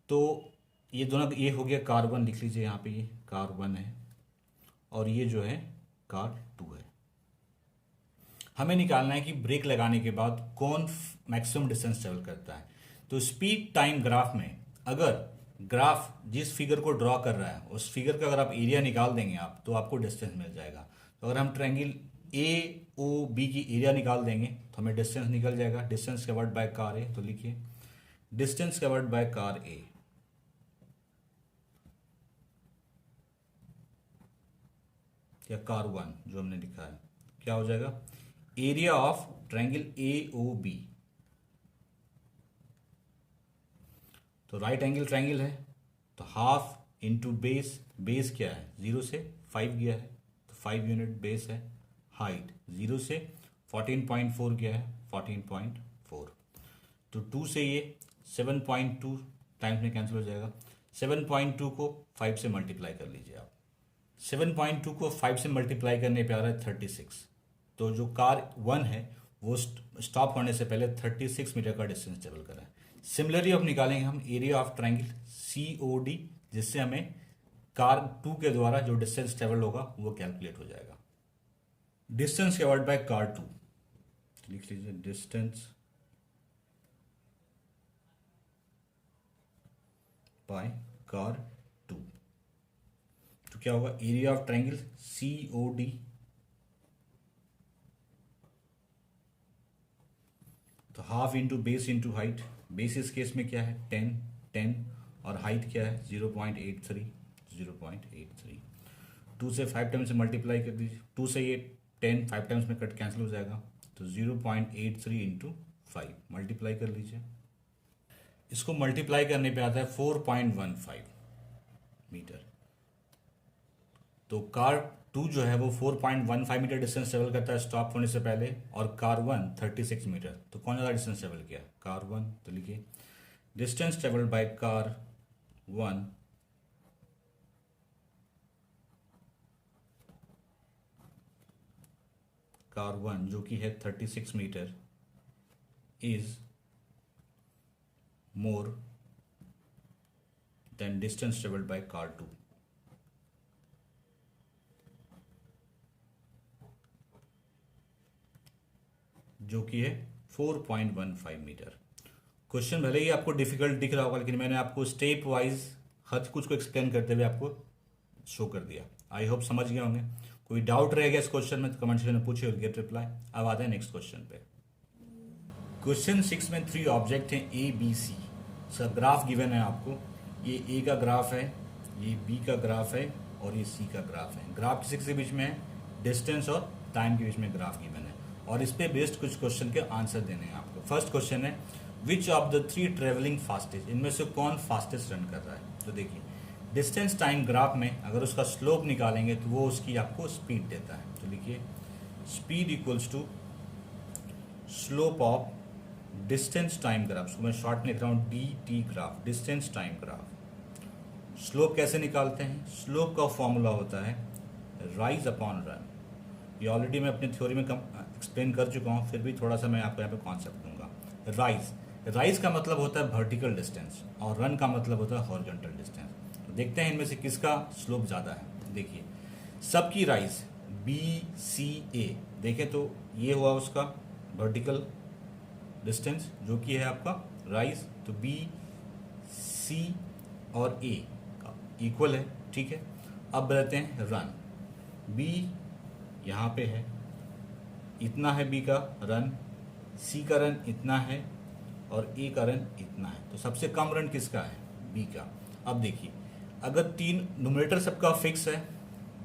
तो ये दोनों, ये हो गया कार 1। लिख लीजिए यहाँ पे, ये कार 1 है और ये जो है कार 2 है। हमें निकालना है कि ब्रेक लगाने के बाद कौन मैक्सिमम डिस्टेंस ट्रेवल करता है। तो स्पीड टाइम ग्राफ में अगर ग्राफ जिस फिगर को ड्रॉ कर रहा है उस फिगर का अगर आप एरिया निकाल देंगे आप, तो आपको डिस्टेंस मिल जाएगा। तो अगर हम ट्रायंगल ए ओ बी की एरिया निकाल देंगे तो हमें डिस्टेंस निकल जाएगा। डिस्टेंस कवर्ड बाय कार ए, तो लिखिए डिस्टेंस कवर्ड बाय कार ए या कार वन जो हमने लिखा है, क्या हो जाएगा, area of triangle A O B. तो राइट एंगल ट्रायंगल है, तो हाफ इंटू बेस, बेस क्या है 0 से 5 गया है तो 5 यूनिट बेस है। हाइट 0 से 14.4 गया है 14.4, तो 2 से ये 7.2 टाइम्स में कैंसिल हो जाएगा। 7.2 को 5 से मल्टीप्लाई कर लीजिए आप। 7.2 को 5 से मल्टीप्लाई करने पे आ रहा है 36। तो जो कार 1 है वो स्टॉप होने से पहले 36 मीटर का डिस्टेंस ट्रेवल कर रहा है। सिमिलरली अब निकालेंगे हम एरिया ऑफ ट्रायंगल COD, जिससे हमें कार 2 के द्वारा जो डिस्टेंस ट्रेवल होगा वो कैलकुलेट हो जाएगा। डिस्टेंस कवर्ड बाय कार 2, लिख लीजिए डिस्टेंस बाय कार 2, तो क्या होगा, एरिया ऑफ ट्रायंगल COD तो half into base into height. Base इस केस में क्या है 10 और हाइट क्या है 0.83। 2 से 5 टाइम्स से मल्टीप्लाई कर दीजिए। 2 से ये 10 5 टाइम्स में कट कैंसिल हो जाएगा, तो 0.83 इंटू 5 मल्टीप्लाई कर लीजिए। इसको मल्टीप्लाई करने पे आता है 4.15 मीटर। तो कार 2 जो है वो 4.15 मीटर डिस्टेंस ट्रेवल करता है स्टॉप होने से पहले, और कार 1 36 मीटर। तो कौन ज़्यादा डिस्टेंस ट्रेवल किया, कार 1। तो लिखिए डिस्टेंस ट्रेवल्ड बाय कार 1 जो कि है 36 metre is more than distance travelled by car 2। जो कि है 4.15 मीटर। क्वेश्चन भले ही आपको डिफिकल्ट दिख रहा होगा, लेकिन मैंने आपको स्टेप वाइज हर कुछ को एक्सप्लेन करते हुए आपको शो कर दिया। आई होप समझ गए होंगे। कोई डाउट रह गया इस क्वेश्चन में तो कमेंट सेक्शन में पूछिए, गेट रिप्लाई। अब आते हैं नेक्स्ट क्वेश्चन पे। क्वेश्चन 6 में 3 ऑब्जेक्ट हैं ABC। इसका ग्राफ गिवन है आपको। ये A का ग्राफ है, ये B का ग्राफ है और ये C का ग्राफ है। ग्राफ किसी के बीच में है, डिस्टेंस और टाइम के बीच में ग्राफ गिवन है, और इस पे बेस्ड कुछ क्वेश्चन के आंसर देने हैं आपको। फर्स्ट क्वेश्चन है which of the 3 travelling fastest, इनमें से कौन फास्टेस्ट रन कर रहा है। तो देखिए डिस्टेंस टाइम ग्राफ में अगर उसका स्लोप निकालेंगे तो वो उसकी आपको स्पीड देता है। तो लिखिए speed equals to slope of distance time graph. उसको मैं शॉर्ट में लिख रहा हूँ DT graph, distance time graph. Slope कैसे निकालते हैं, स्लोप का फॉर्मूला होता है राइज अपॉन रन। ये ऑलरेडी मैं अपनी थ्योरी में एक्सप्लेन कर चुका हूँ, फिर भी थोड़ा सा मैं आपको यहाँ पे कॉन्सेप्ट दूंगा। राइज का मतलब होता है वर्टिकल डिस्टेंस और रन का मतलब होता है हॉरिजॉन्टल डिस्टेंस। तो देखते हैं इनमें से किसका स्लोप ज़्यादा है। देखिए सबकी राइज BCA, देखें तो ये हुआ उसका वर्टिकल डिस्टेंस जो कि है आपका राइज, तो BC और A का इक्वल है, ठीक है। अब बताते हैं रन। B यहाँ पे है, इतना है B का रन, C का रन इतना है और A का रन इतना है। तो सबसे कम रन किसका है, B का। अब देखिए अगर 3 न्यूमरेटर सबका फिक्स है,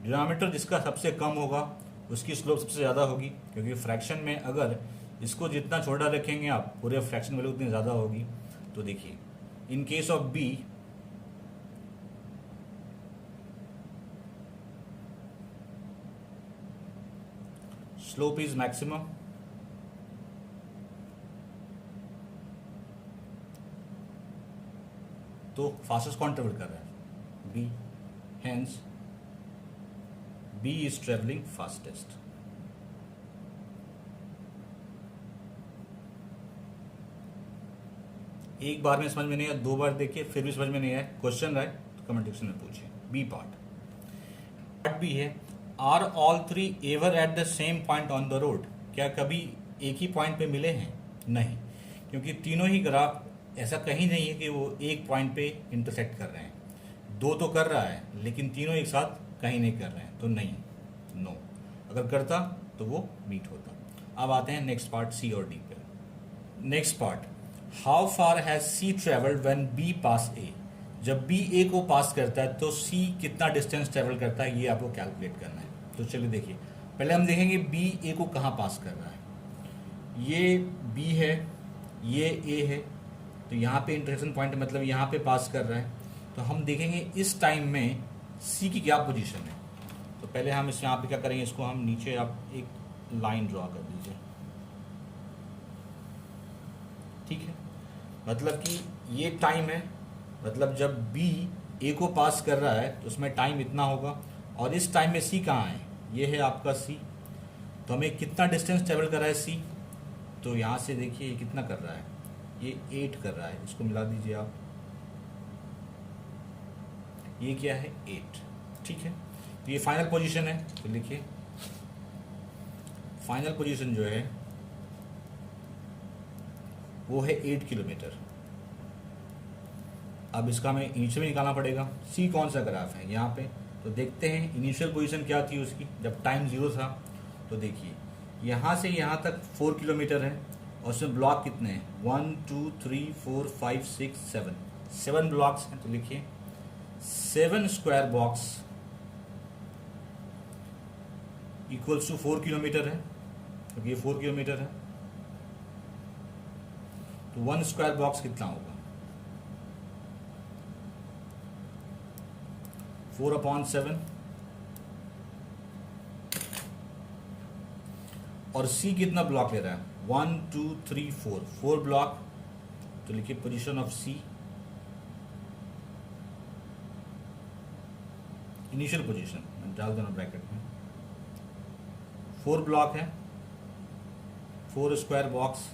डिनोमिनेटर जिसका सबसे कम होगा उसकी स्लोप सबसे ज़्यादा होगी, क्योंकि फ्रैक्शन में अगर इसको जितना छोटा रखेंगे आप पूरे फ्रैक्शन वैल्यू उतनी ज़्यादा होगी। तो देखिए in case of B slope is maximum, तो फास्टेस्ट कौन ट्रेवल कर रहा है, B, hence B is travelling fastest. एक बार में समझ में नहीं आया, 2 बार देखिए फिर भी समझ में नहीं आया, क्वेश्चन आए तो कमेंट सेक्शन में पूछिए। B पार्ट भी है, are all 3 ever at the same point on the road. क्या कभी एक ही पॉइंट पे मिले हैं, नहीं, क्योंकि तीनों ही ग्राफ ऐसा कहीं नहीं है कि वो एक पॉइंट पे इंटरसेक्ट कर रहे हैं। 2 तो कर रहा है लेकिन तीनों एक साथ कहीं नहीं कर रहे हैं, तो नहीं, नो। अगर करता तो वो मीट होता। अब आते हैं नेक्स्ट पार्ट सी और डी पे। Next part, how far has C travelled when B pass A. जब बी ए को पास करता है तो सी कितना डिस्टेंस ट्रेवल करता है, ये आपको कैलकुलेट करना है। तो चलिए देखिए, पहले हम देखेंगे बी ए को कहाँ पास कर रहा है। ये बी है, ये ए है, तो यहाँ पे इंटरसेक्शन पॉइंट मतलब यहाँ पे पास कर रहा है। तो हम देखेंगे इस टाइम में सी की क्या पोजीशन है। तो पहले हम इस यहाँ पे क्या करेंगे, इसको हम नीचे आप एक लाइन ड्रॉ कर दीजिए, ठीक है। मतलब कि ये टाइम है, मतलब जब बी ए को पास कर रहा है तो उसमें टाइम इतना होगा, और इस टाइम में सी कहाँ है, ये है आपका सी। तो हमें कितना डिस्टेंस ट्रेवल कर रहा है सी, तो यहाँ से देखिए ये कितना कर रहा है, ये 8 कर रहा है, इसको मिला दीजिए आप, ये क्या है 8, ठीक है। तो ये फाइनल पोजीशन है, तो लिखिए फाइनल पोजीशन जो है वो है 8 किलोमीटर। अब इसका हमें इनिशियल निकालना पड़ेगा। सी कौन सा ग्राफ है यहाँ पे, तो देखते हैं इनिशियल पोजीशन क्या थी उसकी जब टाइम 0 था। तो देखिए यहाँ से यहाँ तक 4 किलोमीटर है, और उसमें ब्लॉक कितने हैं, 1 2 3 4 5 6 7 ब्लॉक्स हैं। तो लिखिए 7 square box equals to 4 kilometre है, क्योंकि ये 4 किलोमीटर है। तो 1 स्क्वायर बॉक्स कितना होगा, 4/7, और सी कितना ब्लॉक ले रहा है, 1 2 3 4 ब्लॉक। तो लिखिए position of C, initial position डाल देना ब्रैकेट में, 4 ब्लॉक है, 4 square box,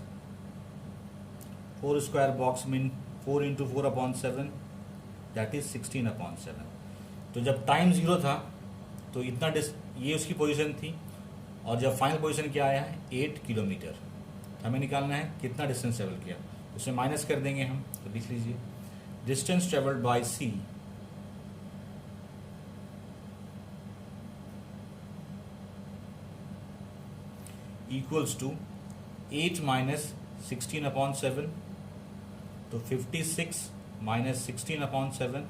4 square box mean 4 into 4/7 that is 16/7। तो जब टाइम 0 था तो इतना ये उसकी पोजीशन थी, और जब फाइनल पोजीशन क्या आया है 8 किलोमीटर। हमें निकालना है कितना डिस्टेंस ट्रेवल किया, उसे माइनस कर देंगे हम। तो लिख लीजिए distance travelled by C equals to 8 minus 16/7, तो 56 माइनस 16/7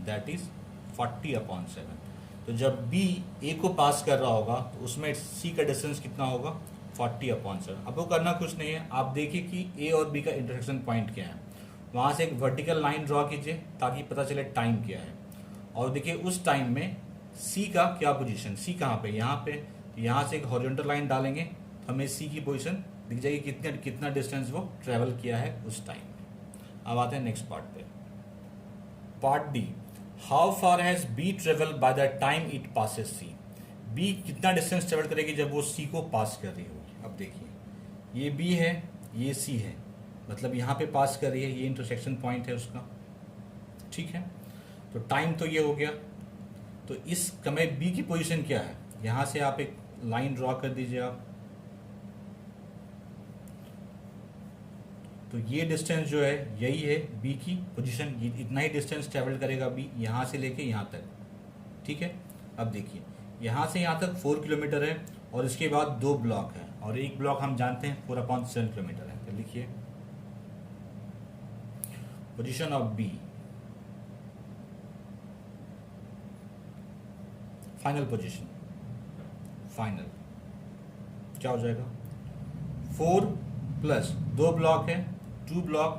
दैट इज 40/7। तो जब बी ए को पास कर रहा होगा तो उसमें सी का डिस्टेंस कितना होगा, 40/7। अब वो करना कुछ नहीं है, आप देखिए कि ए और बी का इंटरसेक्शन पॉइंट क्या है, वहाँ से एक वर्टिकल लाइन ड्रॉ कीजिए ताकि पता चले टाइम क्या है। और देखिए उस टाइम में सी का क्या पोजीशन, सी कहाँ पे, यहाँ पे। यहाँ से एक हॉरिजॉन्टल लाइन डालेंगे तो हमें सी की पोजीशन दिख जाएगी, कितना डिस्टेंस वो ट्रेवल किया है उस टाइम में। अब आते हैं नेक्स्ट पार्ट पे, part D, how far has B travel by the time it passes C. B कितना डिस्टेंस ट्रेवल करेगी जब वो सी को पास कर रही होगी। अब देखिए ये बी है, ये सी है, मतलब यहाँ पे पास कर रही है, ये इंटरसेक्शन पॉइंट है उसका, ठीक है। तो टाइम तो ये हो गया। तो इस समय बी की पोजीशन क्या है, यहाँ से आप एक लाइन ड्रॉ कर दीजिए आप। तो ये डिस्टेंस जो है यही है बी की पोजीशन, इतना ही डिस्टेंस ट्रेवल करेगा बी यहाँ से लेके यहाँ तक, ठीक है। अब देखिए यहाँ से यहाँ तक 4 किलोमीटर है, और इसके बाद 2 ब्लॉक है, और एक ब्लॉक हम जानते हैं 4/7 किलोमीटर है। तो लिखिए position of B, final position, final क्या हो जाएगा, 4 प्लस 2 ब्लॉक है, 2 ब्लॉक,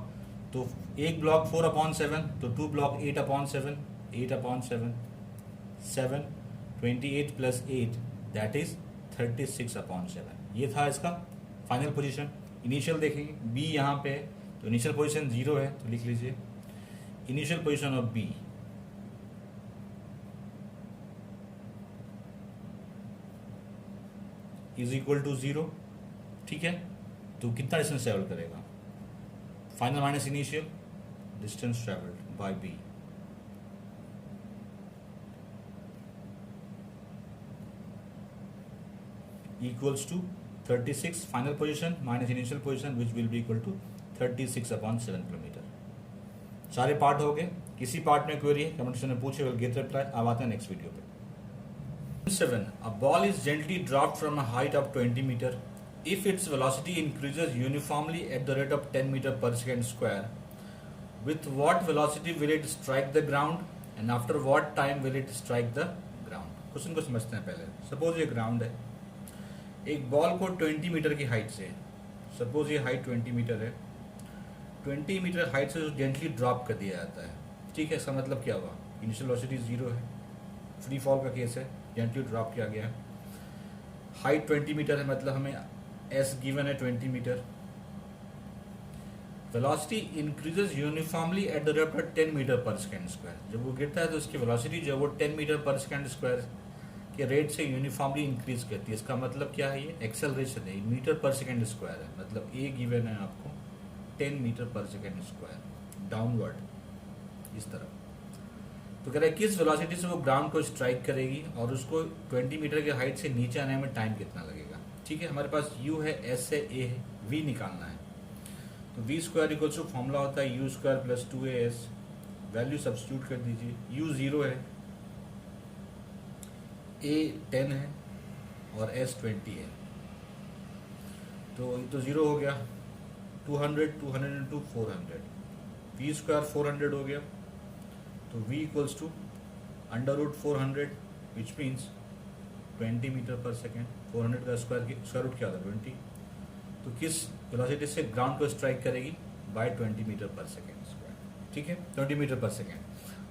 तो एक ब्लॉक 4/7, तो 2 ब्लॉक 8/7, 8/7, 7, 28 प्लस 8 दैट इज 36/7। ये था इसका फाइनल पोजीशन। इनिशियल देखेंगे बी यहाँ पे है, तो इनिशियल पोजीशन 0 है, तो लिख लीजिए initial position of B is equal to 0, ठीक है। तो कितना डिस्टेंस ट्रेवल करेगा, final minus initial, distance travelled by B equals to 36 final position minus initial position which will be equal to 36/7 kilometre. सारे पार्ट हो गए। किसी पार्ट में क्वेरी है कमेंट सेक्शन में पूछे, विल गेट रिप्लाई। अब आते हैं नेक्स्ट वीडियो पे। 7. A ball is gently dropped from a height of 20 meter. If its velocity increases uniformly at the rate of 10 meter per second square, with what velocity will it strike the ground and after what time will it strike the ground? Question को समझते हैं पहले. Suppose ये ground है, एक ball को 20 metre की height से, सपोज ये हाइट 20 मीटर है, 20 मीटर हाइट से जेंटली ड्रॉप कर दिया जाता है. ठीक है, इसका मतलब क्या हुआ? इनिशियल वेलोसिटी 0 है, फ्री फॉल का केस है, जेंटली ड्रॉप किया गया है. हाइट 20 मीटर है, मतलब हमें एस गिवन है 20 metre. Velocity increases uniformly at the rate of 10 metre per second square. जब वो गिरता है तो उसकी वेलोसिटी जो है वो 10 मीटर पर सेकेंड स्क्वायर के रेट से यूनिफॉर्मली इंक्रीज करती है. इसका मतलब क्या है? ये एक्सेलरेशन है, मीटर पर सेकेंड स्क्वायर है, मतलब ए गिवन है आपको 10 metre per second square downward इस तरफ. तो कह रहा है किस वेलोसिटी से वो ग्राउंड को स्ट्राइक करेगी और उसको 20 मीटर की हाइट से नीचे आने में टाइम कितना लगेगा. ठीक है, हमारे पास u है, s है, a है, v निकालना है. तो v square equal to formula होता है u square plus 2as. Value substitute कर दीजिए. u 0 है, a 10 है और s 20 है. तो ये तो 0 हो गया. 200 इंटू 400, v स्क्वायर 400 हो गया. तो v equals to under root 400 which means 20 metre per second. 400 का स्क्वायर रूट क्या होता है? 20. तो किस वेलोसिटी से ग्राउंड को स्ट्राइक करेगी? Bye 20 metre per second square. ठीक है, 20 मीटर पर सेकेंड.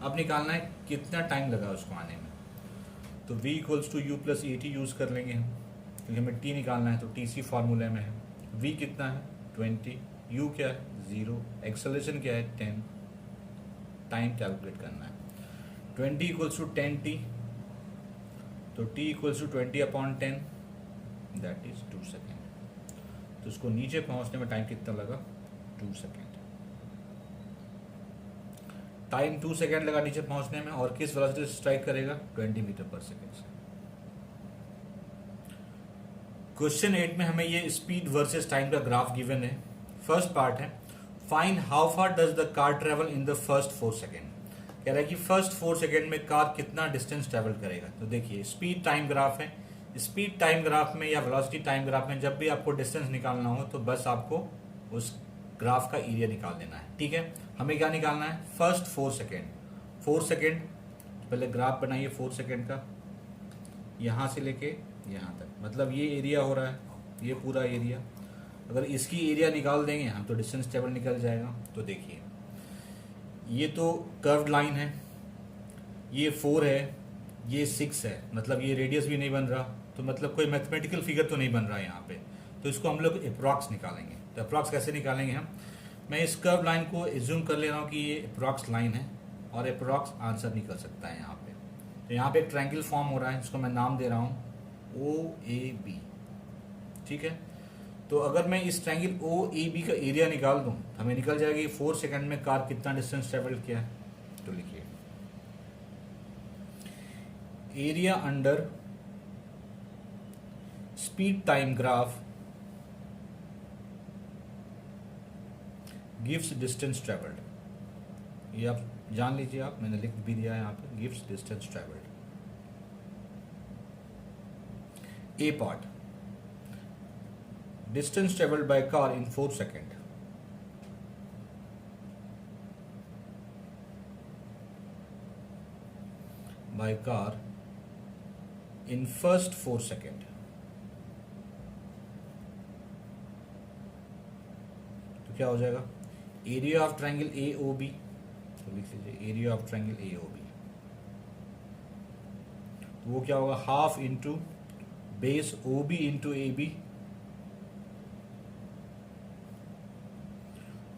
अब निकालना है कितना टाइम लगा उसको आने में. तो v equals to u plus a t use कर लेंगे हम, क्योंकि हमें t निकालना है. तो टी सी फार्मूले में है. v कितना है? 20. u क्या है? 0. एक्सेलरेशन क्या है? 10. टाइम कैलकुलेट करना है. 20 इक्वल्स टू 10t. तो t equals to 20/10, that is 2 second. तो उसको नीचे पहुंचने में टाइम कितना लगा? 2 सेकेंड. टाइम 2 सेकेंड लगा नीचे पहुंचने में. और किस वेलोसिटी से स्ट्राइक करेगा? 20 मीटर पर सेकेंड से. क्वेश्चन 8 में हमें ये स्पीड वर्सेस टाइम का ग्राफ गिवन है. फर्स्ट पार्ट है find how far does the car travel in the first 4 second. कह रहा है कि फर्स्ट 4 सेकेंड में कार कितना डिस्टेंस ट्रेवल करेगा. तो देखिए स्पीड टाइम ग्राफ है. स्पीड टाइम ग्राफ में या वेलोसिटी टाइम ग्राफ में जब भी आपको डिस्टेंस निकालना हो तो बस आपको उस ग्राफ का एरिया निकाल देना है. ठीक है, हमें क्या निकालना है? First 4 second. 4 सेकेंड पहले ग्राफ बनाइए 4 सेकेंड का, यहाँ से लेके यहाँ तक, मतलब ये एरिया हो रहा है, ये पूरा एरिया. अगर इसकी एरिया निकाल देंगे हम तो डिस्टेंस ट्रेवल निकल जाएगा. तो देखिए ये तो कर्व्ड लाइन है, ये 4 है, ये 6 है, मतलब ये रेडियस भी नहीं बन रहा. तो मतलब कोई मैथमेटिकल फिगर तो नहीं बन रहा है यहाँ पे. तो इसको हम लोग अप्रॉक्स निकालेंगे. तो अप्रॉक्स कैसे निकालेंगे हम? मैं इस कर्व लाइन को एज्यूम कर ले रहा हूँ कि ये अप्रॉक्स लाइन है और अप्रॉक्स आंसर निकल सकता है यहाँ पे. तो यहाँ पे एक ट्रायंगल फॉर्म हो रहा है जिसको मैं नाम दे रहा हूँ OAB. ठीक है, तो अगर मैं इस ट्रायंगल OAB का एरिया निकाल दूँ हमें निकल जाएगा कि 4 सेकेंड में कार कितना डिस्टेंस ट्रेवल किया है. तो लिखिए area under speed time graph gives distance travelled. ये आप जान लीजिए, आप मैंने लिख भी दिया है यहाँ पे, gives distance travelled. A part distance travelled by car in 4 second. By car in first 4 second. तो क्या हो जाएगा? Area of triangle AOB. तो लिख लीजिए एरिया ऑफ ट्रायंगल AOB. तो वो क्या होगा? Half into base OB into AB.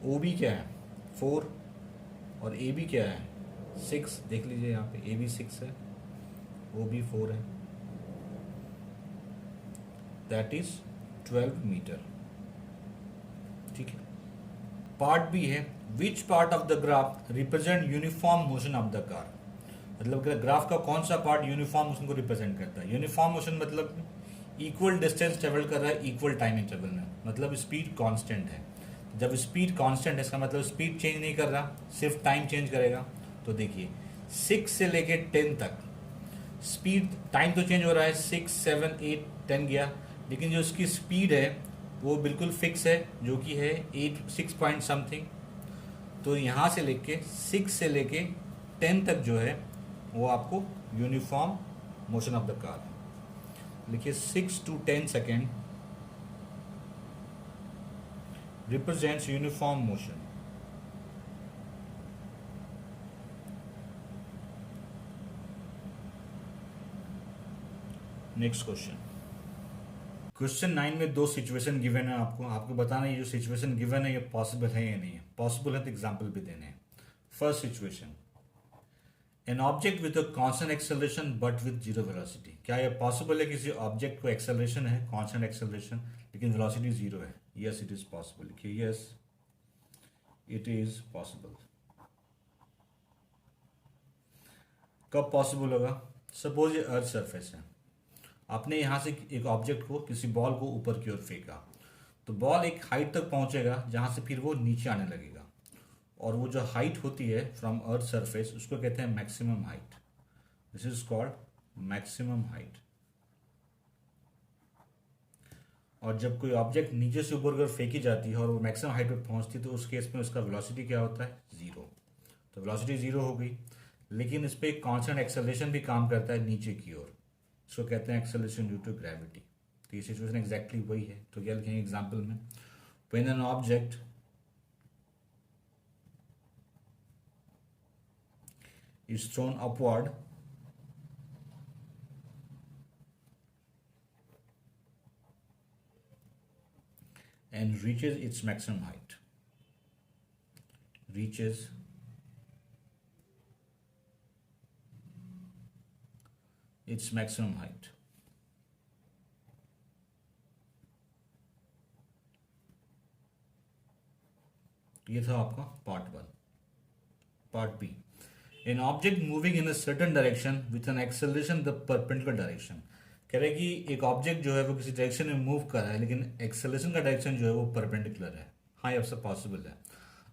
OB क्या है? 4 और AB क्या है? 6. देख लीजिए यहाँ पे AB 6 है, OB 4 है, दैट इज 12 मीटर. ठीक है. पार्ट बी है which part of the graph represent uniform motion of the car. मतलब ग्राफ का कौन सा पार्ट यूनिफॉर्म मोशन को रिप्रेजेंट करता है? यूनिफॉर्म मोशन मतलब इक्वल डिस्टेंस ट्रेवल कर रहा है इक्वल टाइम इंटरवल में, मतलब स्पीड कांस्टेंट है. जब स्पीड कांस्टेंट है इसका मतलब स्पीड चेंज नहीं कर रहा, सिर्फ टाइम चेंज करेगा. तो देखिए 6 से लेके 10 तक स्पीड, टाइम तो चेंज हो रहा है, 6, 7, 8, 10 गया, लेकिन जो उसकी स्पीड है वो बिल्कुल फिक्स है, जो कि है 6 पॉइंट समथिंग। तो यहाँ से लेके 6 से लेके 10 तक जो है वो आपको uniform motion of the car है। लिखिए 6 to 10 second represents uniform motion. Next question. Question 9 में दो सिचुएशन गिवन है, आपको आपको बताना है ये जो सिचुएशन गिवन है ये पॉसिबल है या नहीं है। पॉसिबल है तो एग्जाम्पल भी देने हैं। First situation, an object with a constant acceleration but with zero velocity. क्या ये पॉसिबल है किसी ऑब्जेक्ट को एक्सेलरेशन है, कांस्टेंट एक्सेलरेशन, लेकिन वेलोसिटी जीरो है? Yes it is possible. लिखिए यस इट इज पॉसिबल। कब पॉसिबल होगा? सपोज ये अर्थ सरफेस है, आपने यहाँ से एक ऑब्जेक्ट को, किसी बॉल को ऊपर की ओर फेंका, तो बॉल एक हाइट तक पहुंचेगा जहां से फिर वो नीचे आने लगेगा, और वो जो हाइट होती है फ्रॉम अर्थ सरफेस उसको कहते हैं maximum height. This is called maximum height. और जब कोई ऑब्जेक्ट नीचे से ऊपर की ओर फेंकी जाती है और वो मैक्सिमम हाइट पर पहुंचती है तो उस केस में उसका वेलोसिटी क्या होता है? जीरो। तो वेलोसिटी जीरो हो गई, लेकिन इस पर एक कांस्टेंट एक्सेलरेशन भी काम करता है नीचे की ओर, इसको कहते हैं एक्सेलरेशन ड्यू टू ग्रेविटी। तो ये सिचुएशन एग्जैक्टली वही है। तो क्या लिखेंगे एग्जाम्पल में? When an object is throne upward and reaches its maximum height, reaches its maximum height. ये था आपका part 1। Part B, an object moving in a certain direction with an acceleration the perpendicular direction. कह रहे कि एक object जो है वो किसी डायरेक्शन में मूव कर रहा है, लेकिन एक्सेलरेशन का डायरेक्शन जो है वो परपेंडिकुलर है। हाँ ये सब पॉसिबल है।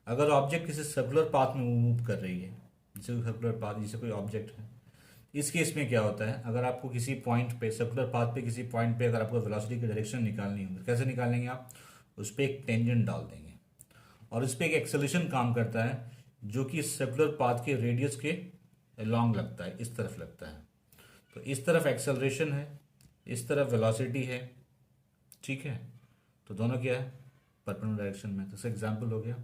अगर ऑब्जेक्ट किसी सर्कुलर पाथ में मूव कर रही है, जैसे सर्कुलर पाथ, जैसे कोई ऑब्जेक्ट है, इस केस में क्या होता है, अगर आपको किसी पॉइंट पे, सर्कुलर पाथ पे किसी पॉइंट पे अगर आपको वेलोसिटी की डायरेक्शन निकालनी हो, कैसे निकालेंगे आप? उस पर एक टेंजेंट डाल देंगे और इस पर एक एक्सेलरेशन काम करता है जो कि सर्कुलर पाथ के रेडियस के अलॉन्ग लगता है, इस तरफ लगता है। तो इस तरफ एक्सेलरेशन है, इस तरफ वेलोसिटी है, ठीक है। तो दोनों क्या है? परपेंडिकुलर डायरेक्शन में। तो एग्जांपल हो गया,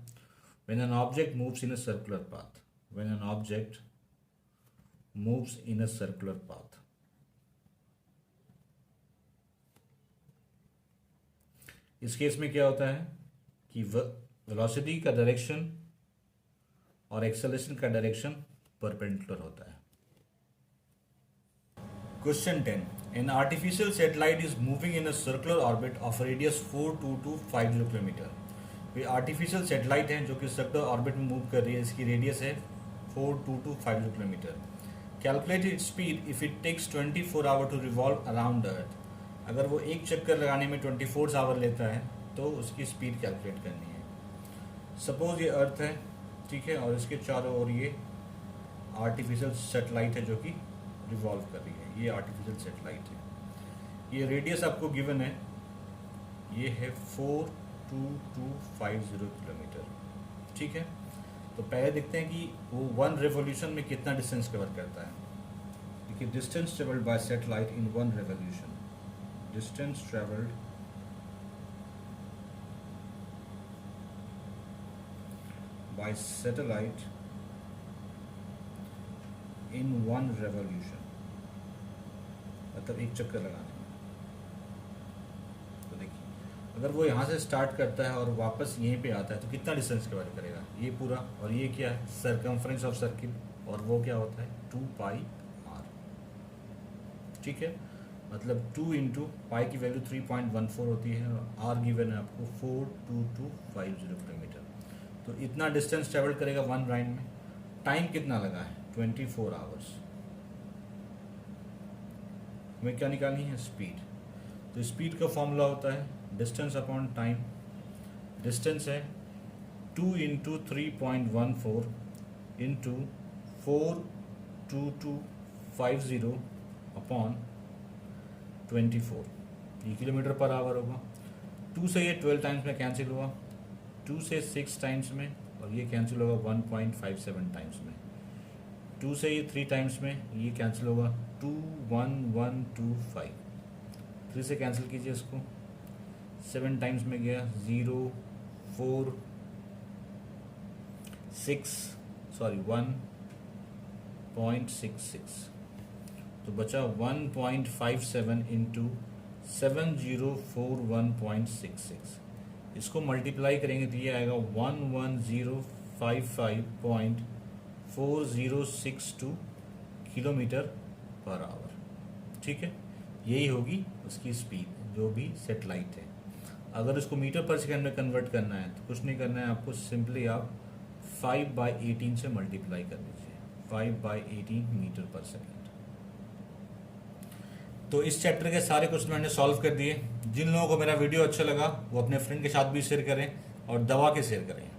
when an object moves in a circular path, when an object moves in a circular path, इस केस में क्या होता है कि वेलोसिटी का डायरेक्शन और एक्सेलरेशन का डायरेक्शन परपेंडिकुलर होता है। Question 10, an artificial satellite is moving in a circular orbit of radius 42250 kilometre. ये आर्टिफिशियल सैटेलाइट है जो कि सर्कुलर ऑर्बिट में मूव कर रही है, इसकी रेडियस है 42250 kilometre. Calculate its speed if it takes 24 hour to revolve around the earth. अगर वो एक चक्कर लगाने में 24 आवर लेता है तो उसकी स्पीड कैलकुलेट करनी है। सपोज ये अर्थ है, ठीक है, और इसके चारों ओर ये आर्टिफिशियल सैटेलाइट है जो कि रिवॉल्व कर रही है। ये आर्टिफिशियल सैटेलाइट है, ये रेडियस आपको गिवन है, ये है 42250 किलोमीटर, ठीक है। तो पहले देखते हैं कि वो 1 रेवोल्यूशन में कितना डिस्टेंस कवर करता है। देखिए डिस्टेंस ट्रेवल्ड बाय सैटेलाइट इन 1 revolution, distance travelled bye satellite इन 1 रेवोल्यूशन, मतलब एक चक्कर लगाने में। तो देखिए अगर वो यहाँ से स्टार्ट करता है और वापस यहीं पे आता है तो कितना डिस्टेंस कवर करेगा? ये पूरा, और ये क्या है? सरकमफ्रेंस ऑफ सर्किल, और वो क्या होता है? 2πr, ठीक है। मतलब 2 इंटू पाई की वैल्यू 3.14 होती है और आर गिवन है आपको 42250 किलोमीटर। तो इतना डिस्टेंस ट्रेवल करेगा 1 राउंड में। टाइम कितना लगा है? 24 आवर्स। हमें क्या निकालनी है? स्पीड। तो स्पीड का फॉर्मूला होता है डिस्टेंस अपॉन टाइम। डिस्टेंस है 2 इंटू 3.14 इंटू 42250 अपॉन 24, ये किलोमीटर पर आवर होगा। 2 से ये 12 टाइम्स में कैंसिल हुआ, 2 से 6 टाइम्स में, और ये कैंसिल होगा 1.57 टाइम्स में। 2 से ये 3 टाइम्स में, ये कैंसिल होगा 21125। 3 से कैंसिल कीजिए इसको, 7 टाइम्स में गया 0 4 6 1.66, तो बचा 1.57 इंटू 7041.66। इसको मल्टीप्लाई करेंगे तो ये आएगा 11055.4062 किलोमीटर पर आवर। ठीक है, यही होगी उसकी स्पीड जो भी सेटेलाइट है। अगर इसको मीटर पर सेकंड में कन्वर्ट करना है तो कुछ नहीं करना है आपको, सिंपली आप 5/18 से मल्टीप्लाई कर लीजिए, 5/18 मीटर पर सेकंड। तो इस चैप्टर के सारे क्वेश्चन मैंने सॉल्व कर दिए। जिन लोगों को मेरा वीडियो अच्छा लगा वो अपने फ्रेंड के साथ भी शेयर करें और दबा के शेयर करें।